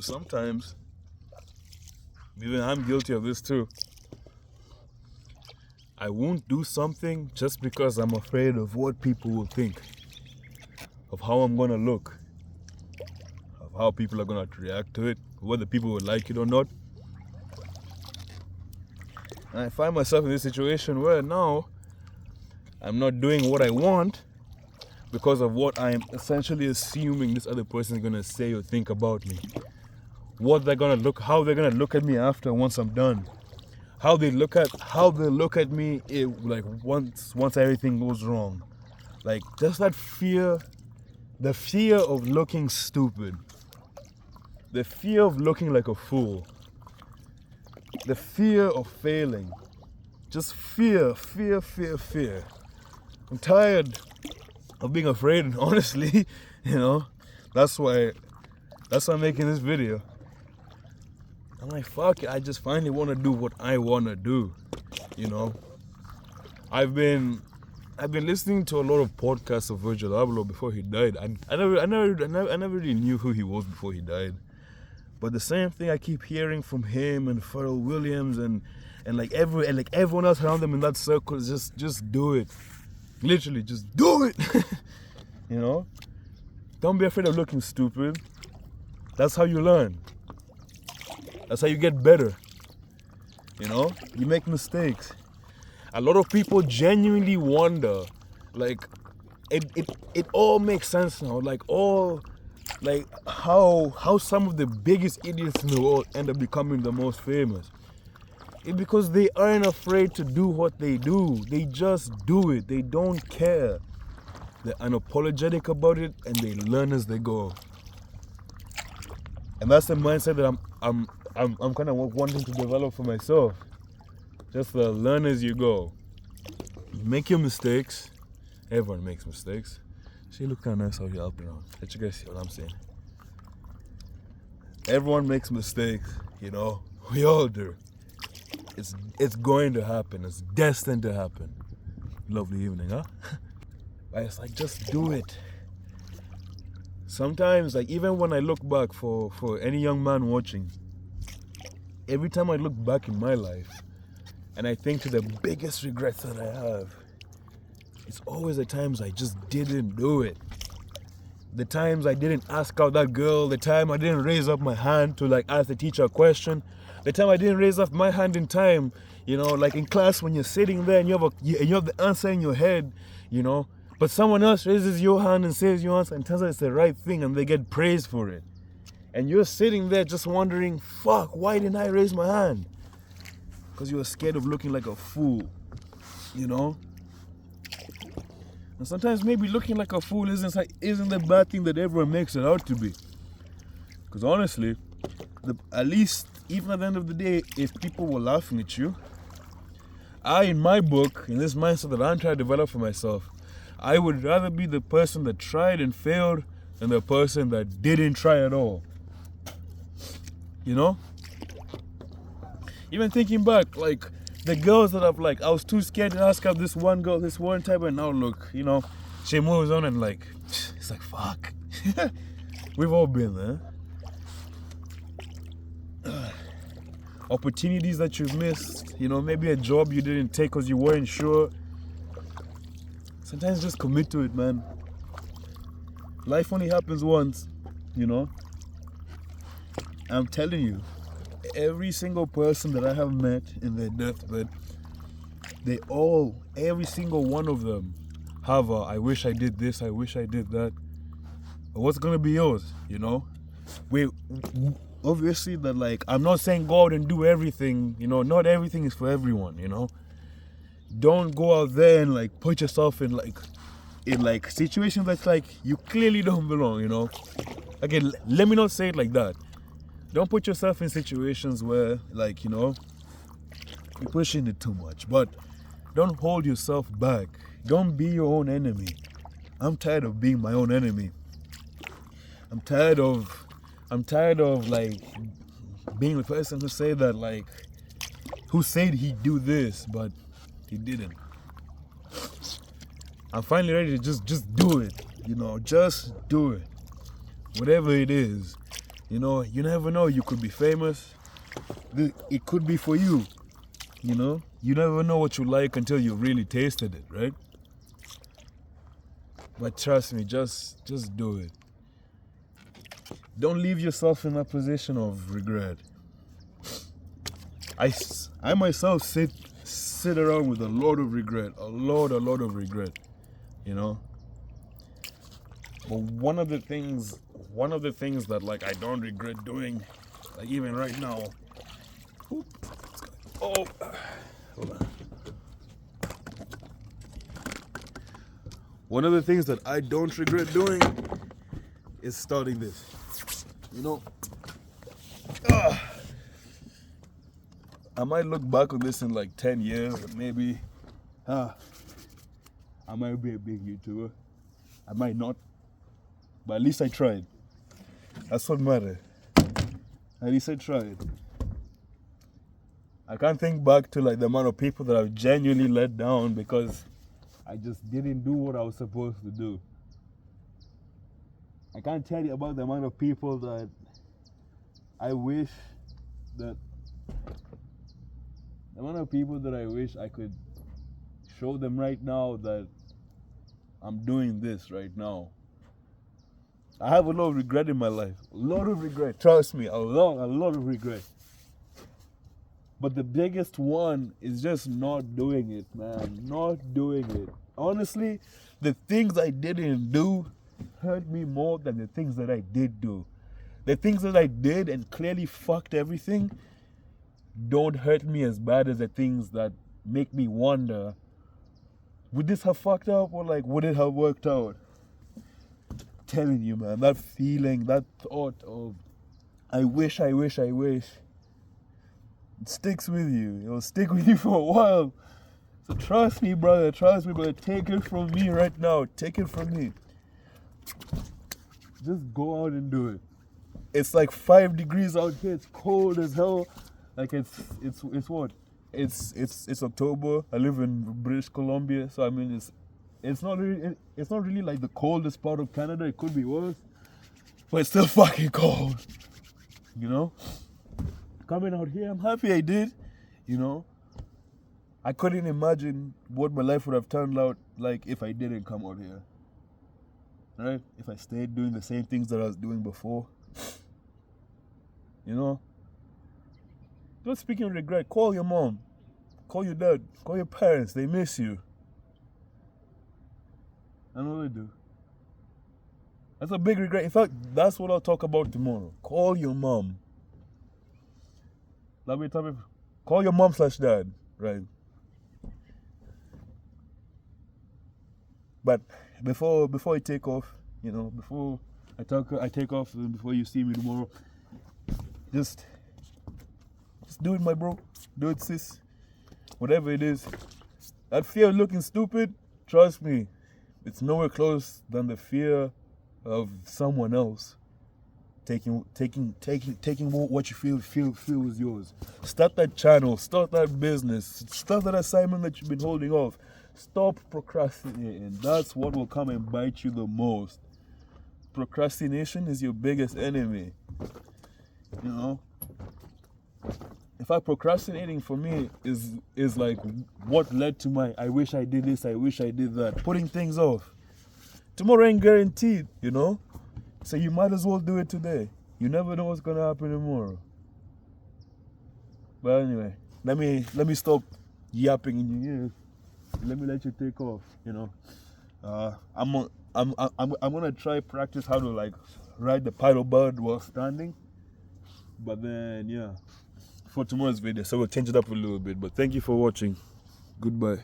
Sometimes, even I'm guilty of this too. I won't do something just because I'm afraid of what people will think, of how I'm gonna look, of how people are gonna react to it, whether people will like it or not. And I find myself in this situation where now I'm not doing what I want because of what I am essentially assuming this other person is gonna say or think about me. How they're gonna look at me after once I'm done. How they look at me like once everything goes wrong. Like just that fear, the fear of looking stupid. The fear of looking like a fool. The fear of failing. Just fear. I'm tired of being afraid, honestly, That's why I'm making this video. I'm like, fuck it, I just finally want to do what I want to do, I've been listening to a lot of podcasts of Virgil Abloh before he died. I never really knew who he was before he died. But the same thing I keep hearing from him and Pharrell Williams and everyone else around them in that circle is just do it. Literally, just do it. Don't be afraid of looking stupid. That's how you learn. That's how you get better. You make mistakes. A lot of people genuinely wonder, like, it all makes sense now. How some of the biggest idiots in the world end up becoming the most famous. It's because they aren't afraid to do what they do. They just do it. They don't care. They're unapologetic about it and they learn as they go. And that's the mindset that I'm kind of wanting to develop for myself. Just learn as you go. Make your mistakes. Everyone makes mistakes. See, look kind of nice how you're up around. Let you guys see what I'm saying. Everyone makes mistakes, We all do. It's going to happen. It's destined to happen. Lovely evening, huh? But it's like, just do it. Sometimes, like, even when I look back for any young man watching, every time I look back in my life and I think to the biggest regrets that I have, it's always the times I just didn't do it. The times I didn't ask out that girl, the time I didn't raise up my hand to ask the teacher a question, the time I didn't raise up my hand in time, like in class when you're sitting there and you have the answer in your head, but someone else raises your hand and says your answer and tells us it's the right thing and they get praised for it. And you're sitting there just wondering, fuck, why didn't I raise my hand? Because you were scared of looking like a fool, And sometimes maybe looking like a fool isn't the bad thing that everyone makes it out to be. Because honestly, at least, even at the end of the day, if people were laughing at you, in my book, in this mindset that I'm trying to develop for myself, I would rather be the person that tried and failed than the person that didn't try at all. Even thinking back, the girls that I was too scared to ask out this one girl this one time, and now look, she moves on and it's like, fuck. We've all been there. Opportunities that you've missed, maybe a job you didn't take because you weren't sure. Sometimes just commit to it, man. Life only happens once, I'm telling you, every single person that I have met in their deathbed, every single one of them have I wish I did this, I wish I did that. But what's gonna be yours, Obviously that I'm not saying go out and do everything, not everything is for everyone, Don't go out there and put yourself in situations that's you clearly don't belong, Again, let me not say it like that. Don't put yourself in situations where you're pushing it too much, but don't hold yourself back. Don't be your own enemy. I'm tired of being my own enemy. I'm tired of being the person who say that who said he'd do this but he didn't. I'm finally ready to just do it, just do it. Whatever it is, You know, you never know. You could be famous. It could be for you. You know, you never know what you like until you really tasted it, right? But trust me, just do it. Don't leave yourself in a position of regret. I myself sit around with a lot of regret, a lot of regret, you know. But one of the things that like I don't regret doing, like even right now. Oh, hold on. One of the things that I don't regret doing is starting this. You know, I might look back on this in like 10 years, and maybe I might be a big YouTuber. I might not, but at least I tried. That's what matters. At least I tried. I can't think back to like the amount of people that I've genuinely let down because I just didn't do what I was supposed to do. I can't tell you about the amount of people that I wish I could show them right now that I'm doing this right now. I have a lot of regret in my life. A lot of regret. Trust me, a lot of regret. But the biggest one is just not doing it, man. Not doing it. Honestly, the things I didn't do hurt me more than the things that I did do. The things that I did and clearly fucked everything don't hurt me as bad as the things that make me wonder, would this have fucked up or like would it have worked out? I'm telling you, man, that feeling, that thought of I wish, it sticks with you. It'll stick with you for a while. So trust me, brother. Take it from me right now. Take it from me. Just go out and do it. It's like 5 degrees out here. It's cold as hell. Like it's what? It's October. I live in British Columbia, so I mean it's not really like the coldest part of Canada. It could be worse, but it's still fucking cold. You know? Coming out here, I'm happy I did. You know? I couldn't imagine what my life would have turned out like if I didn't come out here. Right? If I stayed doing the same things that I was doing before. You know? Don't speak in regret. Call your mom. Call your dad. Call your parents. They miss you. I know they do. That's a big regret. In fact, that's what I'll talk about tomorrow. Call your mom. Call your mom/dad. Right? But before I take off, you know, before I take off, before you see me tomorrow, just do it, my bro. Do it, sis. Whatever it is. That fear of looking stupid, trust me, it's nowhere close than the fear of someone else taking what you feel is yours. Start that channel, start that business, start that assignment that you've been holding off. Stop procrastinating. That's what will come and bite you the most. Procrastination is your biggest enemy. You know? In fact, procrastinating for me is like what led to my I wish I did this, I wish I did that. Putting things off. Tomorrow ain't guaranteed, you know? So you might as well do it today. You never know what's gonna happen tomorrow. But anyway, let me stop yapping in your ears. Let me let you take off, you know. I'm gonna try practice how to like ride the paddleboard while standing. But then yeah, for tomorrow's video, so we'll change it up a little bit. But thank you for watching. Goodbye.